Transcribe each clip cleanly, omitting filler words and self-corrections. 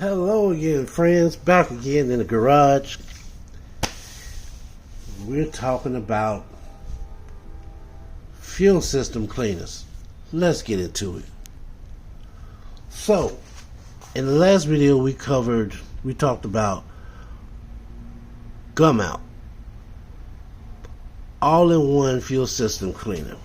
Hello again, friends. Back again in the garage. We're talking about fuel system cleaners. Let's get into it. So, in the last video we talked about Gum Out, all-in-one fuel system cleaner.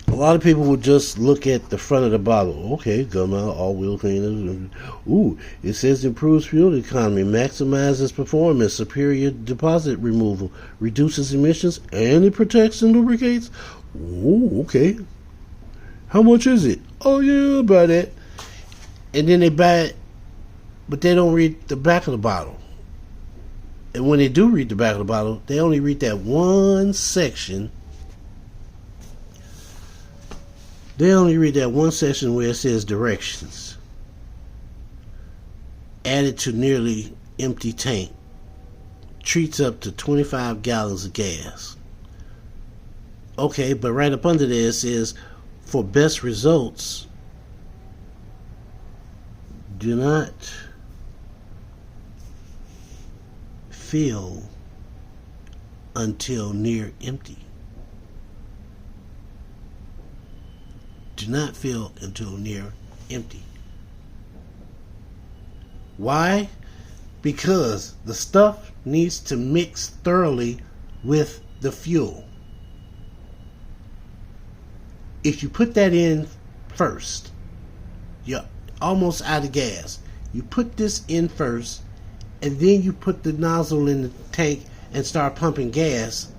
A lot of people would just look at the front of the bottle. Okay, Gum Out, all-wheel cleaners. Ooh, it says improves fuel economy, maximizes performance, superior deposit removal, reduces emissions, and it protects and lubricates. Ooh, okay. How much is it? Oh, yeah, about it. And then they buy it, but they don't read the back of the bottle. And when they do read the back of the bottle, they only read that one section. They only read that one section where it says directions. Added to nearly empty tank. Treats up to 25 gallons of gas. Okay, but right up under there it says, for best results, do not fill until near empty. Do not fill until near empty. Why? Because the stuff needs to mix thoroughly with the fuel. If you put that in first, you're almost out of gas. You put this in first, and then you put the nozzle in the tank and start pumping gas.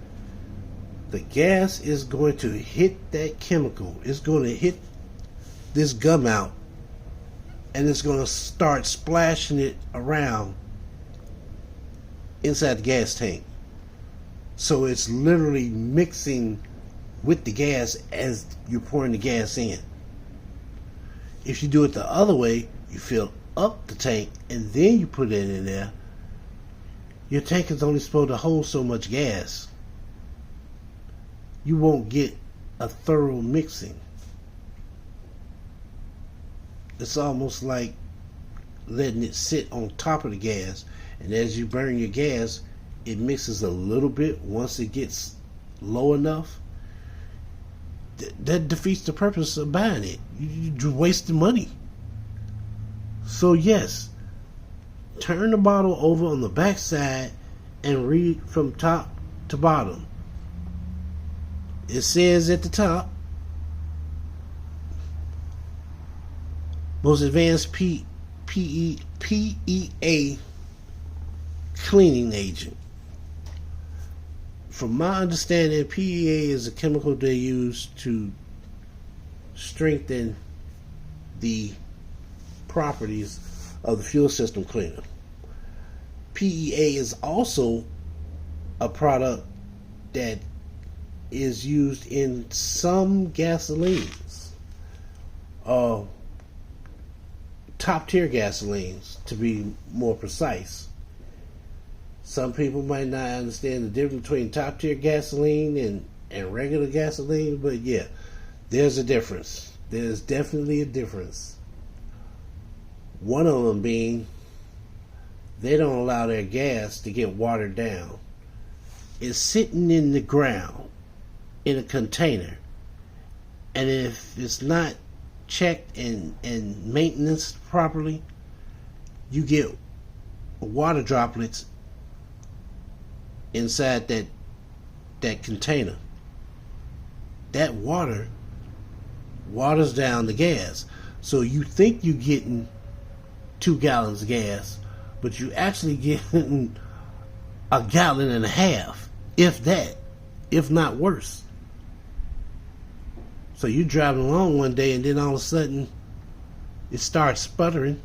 The gas is going to hit that chemical. It's going to hit this Gum Out, and it's going to start splashing it around inside the gas tank. So it's literally mixing with the gas as you're pouring the gas in. If you do it the other way, you fill up the tank and then you put it in there, your tank is only supposed to hold so much gas. You won't get a thorough mixing. It's almost like letting it sit on top of the gas, and as you burn your gas, it mixes a little bit. Once it gets low enough, that defeats the purpose of buying it. You're wasting money. So yes, turn the bottle over on the back side and read from top to bottom. It says at the top, most advanced PEA cleaning agent. From my understanding, PEA is a chemical they use to strengthen the properties of the fuel system cleaner. PEA is also a product that is used in some gasolines, top tier gasolines to be more precise. Some people might not understand the difference between top tier gasoline and regular gasoline, but yeah, there's a difference. There's definitely a difference. One of them being they don't allow their gas to get watered down. It's sitting in the ground in a container, and if it's not checked and maintenance properly, you get water droplets inside that container. That water waters down the gas, so you think you're getting 2 gallons of gas, but you actually getting 1.5 gallons, if that, if not worse. So you're driving along one day and then all of a sudden it starts sputtering.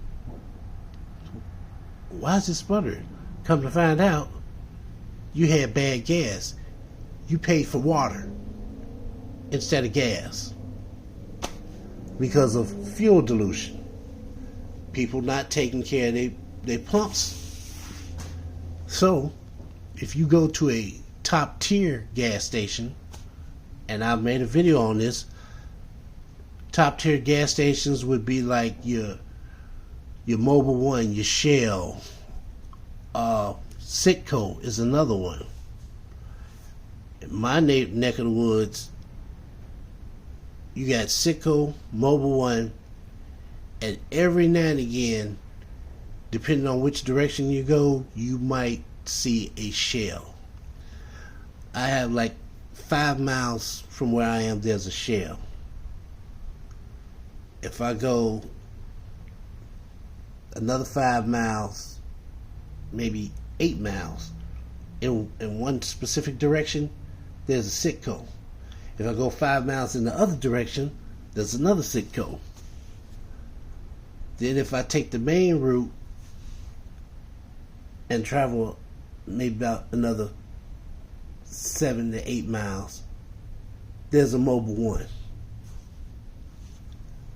Why is it sputtering? Come to find out, you had bad gas. You paid for water instead of gas because of fuel dilution. People not taking care of their pumps. So if you go to a top tier gas station, and I've made a video on this, top tier gas stations would be like your your Mobil 1, your Shell, Citgo is another one. In my neck of the woods, you got Citgo, Mobil 1, and every now and again, depending on which direction you go, you might see a Shell. I have like 5 miles from where I am, there's a Shell. If I go another 5 miles, maybe 8 miles in one specific direction, there's a Citgo. If I go 5 miles in the other direction, there's another Citgo. Then if I take the main route and travel maybe about another 7 to 8 miles, there's a Mobil 1.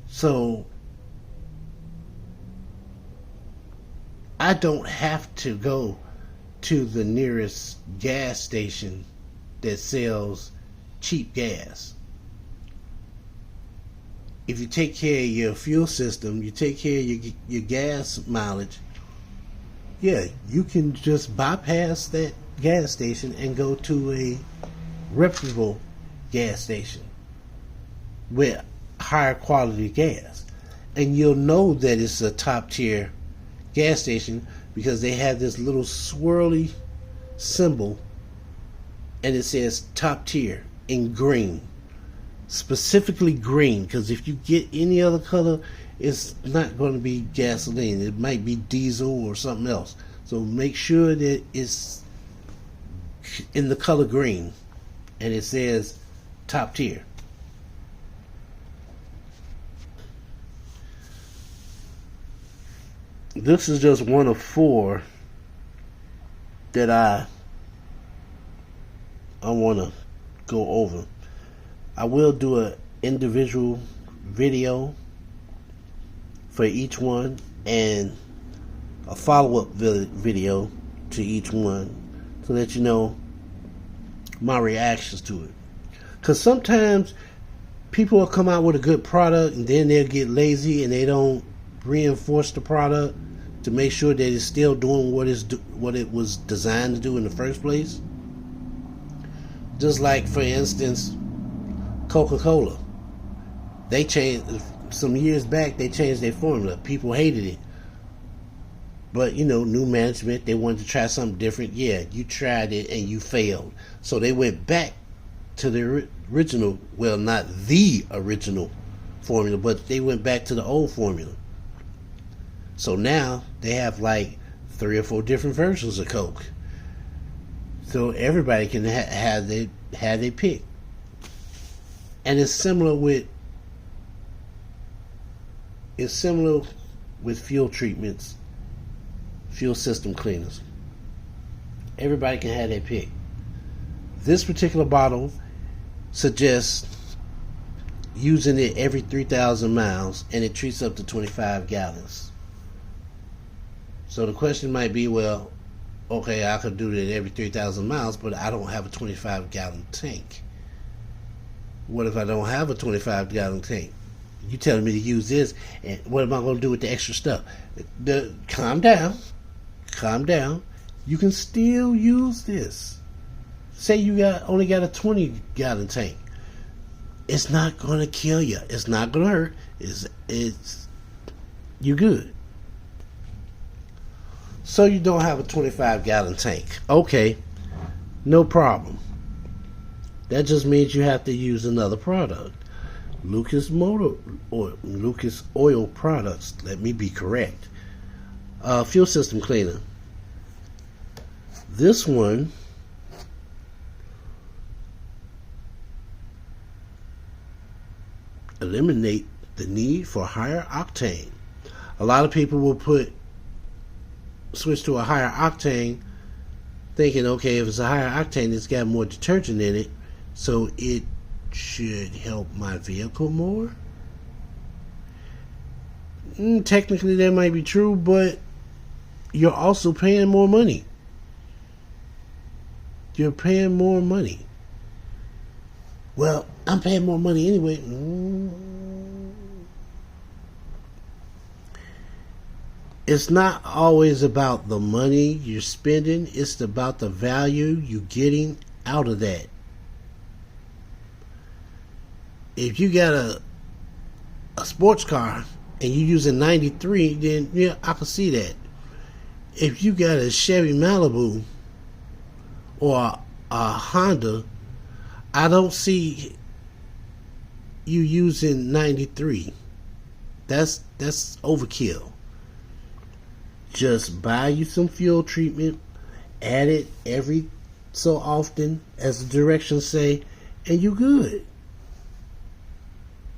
So I don't have to go to the nearest gas station that sells cheap gas. If you take care of your fuel system, you take care of your gas mileage, yeah, you can just bypass that gas station and go to a reputable gas station with higher quality gas. And you'll know that it's a top tier gas station because they have this little swirly symbol and it says top tier in green, specifically green, because if you get any other color, it's not going to be gasoline. It might be diesel or something else. So make sure that it's in the color green and it says top tier. This is just one of 4 that I want to go over. I will do an individual video for each one and a follow-up video to each one to let you know my reactions to it. Because sometimes people will come out with a good product and then they'll get lazy and they don't reinforce the product to make sure that it's still doing what it was designed to do in the first place. Just like, for instance, Coca-Cola. They changed some years back. They changed their formula. People hated it, but new management. They wanted to try something different. Yeah, you tried it and you failed, so they went back to the original. Well, not the original formula, but they went back to the old formula. So now they have like 3 or 4 different versions of Coke. So everybody can have their pick. And it's similar with fuel treatments, fuel system cleaners. Everybody can have their pick. This particular bottle suggests using it every 3,000 miles, and it treats up to 25 gallons. So the question might be, well, okay, I could do that every 3,000 miles, but I don't have a 25-gallon tank. What if I don't have a 25-gallon tank? You telling me to use this, and what am I going to do with the extra stuff? Calm down. Calm down. You can still use this. Say you only got a 20-gallon tank. It's not going to kill you. It's not going to hurt. You good. So you don't have a 25-gallon tank. Okay, no problem. That just means you have to use another product. Lucas Oil Products. Let me be correct. Fuel system cleaner. This one eliminate the need for higher octane. A lot of people will switch to a higher octane thinking, okay, if it's a higher octane, it's got more detergent in it, so it should help my vehicle more. Technically that might be true, but you're also paying more money. You're paying more money. Well, I'm paying more money anyway. It's not always about the money you're spending, it's about the value you're getting out of that. If you got a sports car and you're using 93, then yeah, I can see that. If you got a Chevy Malibu or a Honda, I don't see you using 93. That's overkill. Just buy you some fuel treatment, add it every so often as the directions say, and you good.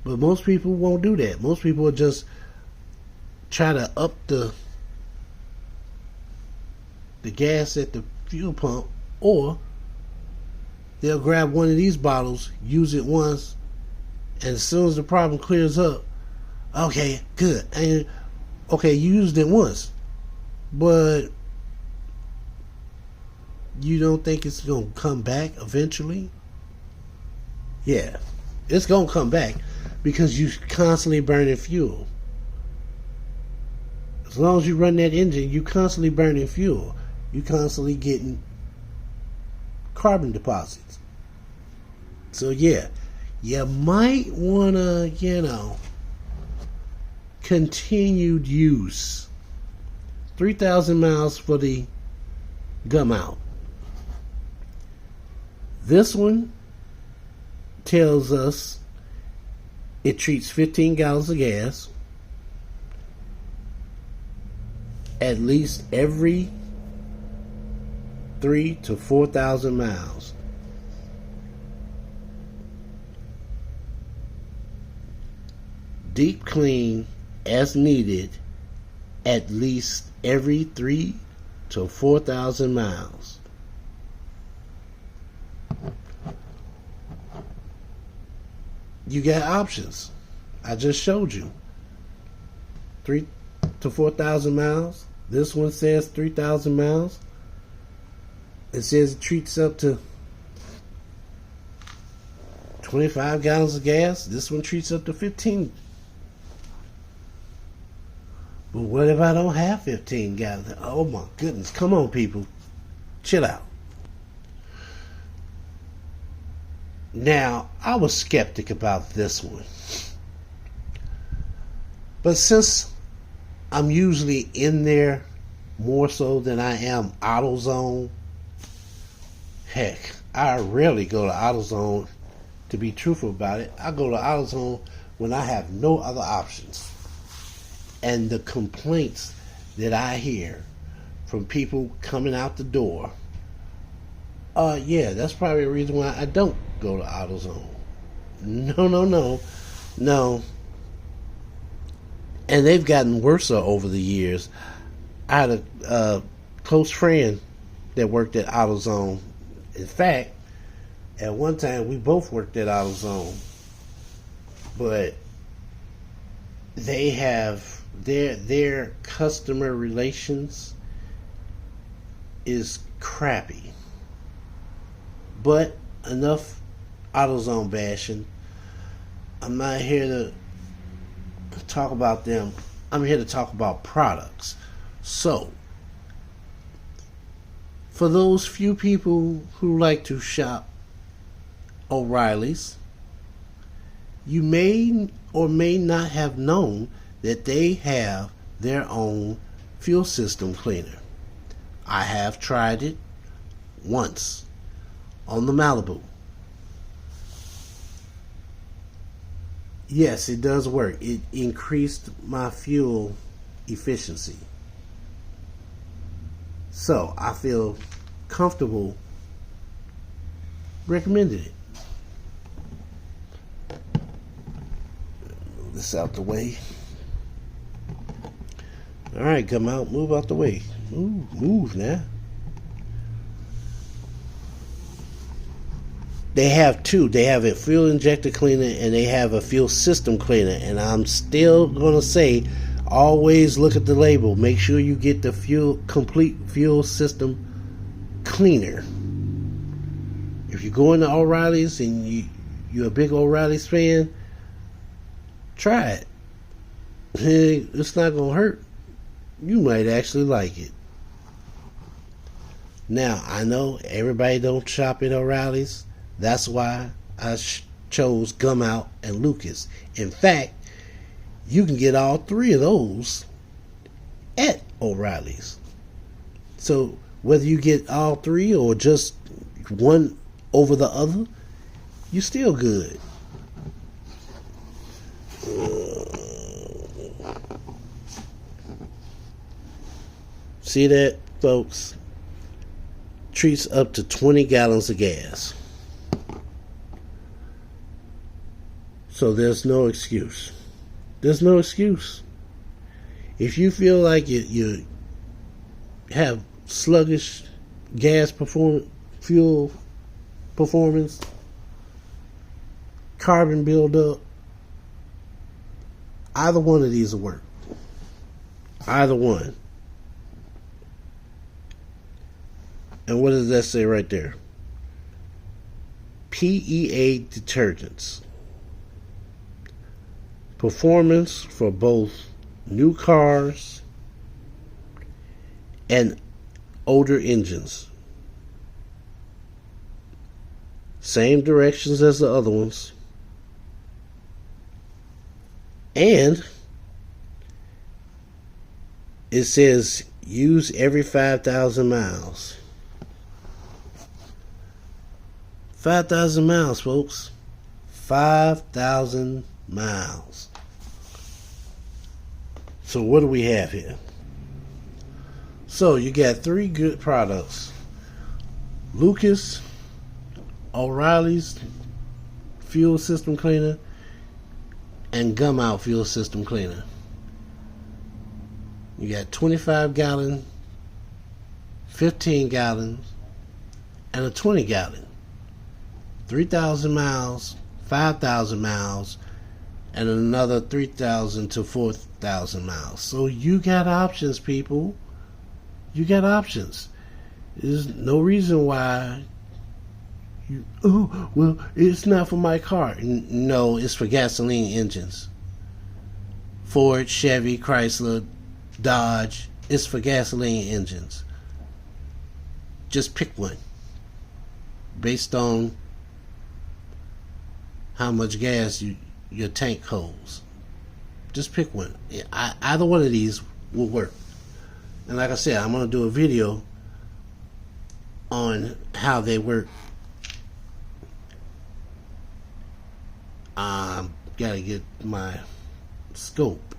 But most people won't do that. Most people will just try to up the gas at the fuel pump, or they'll grab one of these bottles, use it once, and as soon as the problem clears up, okay, good. And okay, you used it once, but you don't think it's going to come back eventually? Yeah, it's going to come back because you're constantly burning fuel. As long as you run that engine, you're constantly burning fuel. You're constantly getting carbon deposits. So yeah, you might want to, continued use. 3,000 miles for the gum out. This one tells us it treats 15 gallons of gas at least every 3,000 to 4,000 miles. Deep clean as needed at least every 3,000 to 4,000 miles. You got options. I just showed you. 3,000 to 4,000 miles. This one says 3,000 miles. It says it treats up to 25 gallons of gas. This one treats up to 15. But what if I don't have 15 gallons? Oh my goodness. Come on, people. Chill out. Now, I was skeptic about this one. But since I'm usually in there more so than I am AutoZone, heck, I rarely go to AutoZone. To be truthful about it, I go to AutoZone when I have no other options. And the complaints that I hear from people coming out the door, yeah, that's probably a reason why I don't go to AutoZone. No. And they've gotten worse over the years. I had a close friend that worked at AutoZone. In fact, at one time we both worked at AutoZone. But they have their customer relations is crappy. But enough AutoZone bashing. I'm not here to talk about them. I'm here to talk about products. So, for those few people who like to shop O'Reilly's, you may or may not have known that they have their own fuel system cleaner. I have tried it once on the Malibu. Yes, it does work. It increased my fuel efficiency. So I feel comfortable recommending it. Move this out the way. Alright, come out, move out the way. Move now. They have two. They have a fuel injector cleaner and they have a fuel system cleaner. And I'm still going to say, always look at the label. Make sure you get the complete fuel system cleaner. If you go into O'Reilly's and you're a big O'Reilly's fan, try it. It's not going to hurt. You might actually like it. Now, I know everybody don't shop at O'Reilly's. That's why I chose Gumout and Lucas. In fact, you can get all three of those at O'Reilly's. So whether you get all three or just one over the other, you're still good. See that, folks? Treats up to 20 gallons of gas. So there's no excuse. There's no excuse. If you feel like you have sluggish fuel performance, carbon buildup, either one of these will work. Either one. And what does that say right there? PEA detergents. Performance for both new cars and older engines. Same directions as the other ones. And it says use every 5,000 miles. 5,000 miles, folks. 5,000 miles. So what do we have here? So you got three good products. Lucas, O'Reilly's fuel system cleaner, and Gumout fuel system cleaner. You got 25 gallon, 15 gallons, and a 20 gallon. 3,000 miles, 5,000 miles, and another 3,000 to 4,000 miles. So you got options, people. You got options. There's no reason why well, it's not for my car. No, it's for gasoline engines. Ford, Chevy, Chrysler, Dodge. It's for gasoline engines. Just pick one based on how much gas your tank holds. Just pick one. Either one of these will work. And like I said, I'm going to do a video on how they work. Gotta get my scope.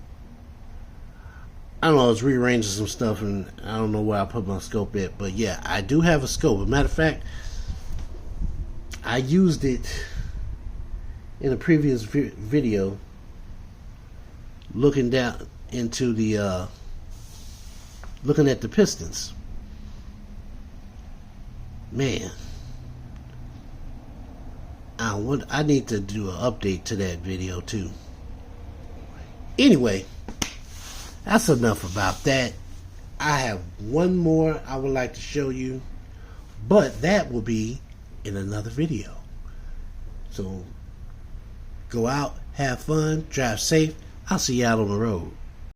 I don't know, I was rearranging some stuff and I don't know where I put my scope at, but yeah, I do have a scope. As a matter of fact, I used it in a previous video looking down into the looking at the pistons. Man, I need to do an update to that video too. Anyway, that's enough about that. I have one more I would like to show you, but that will be in another video. So go out, have fun, drive safe. I'll see you out on the road.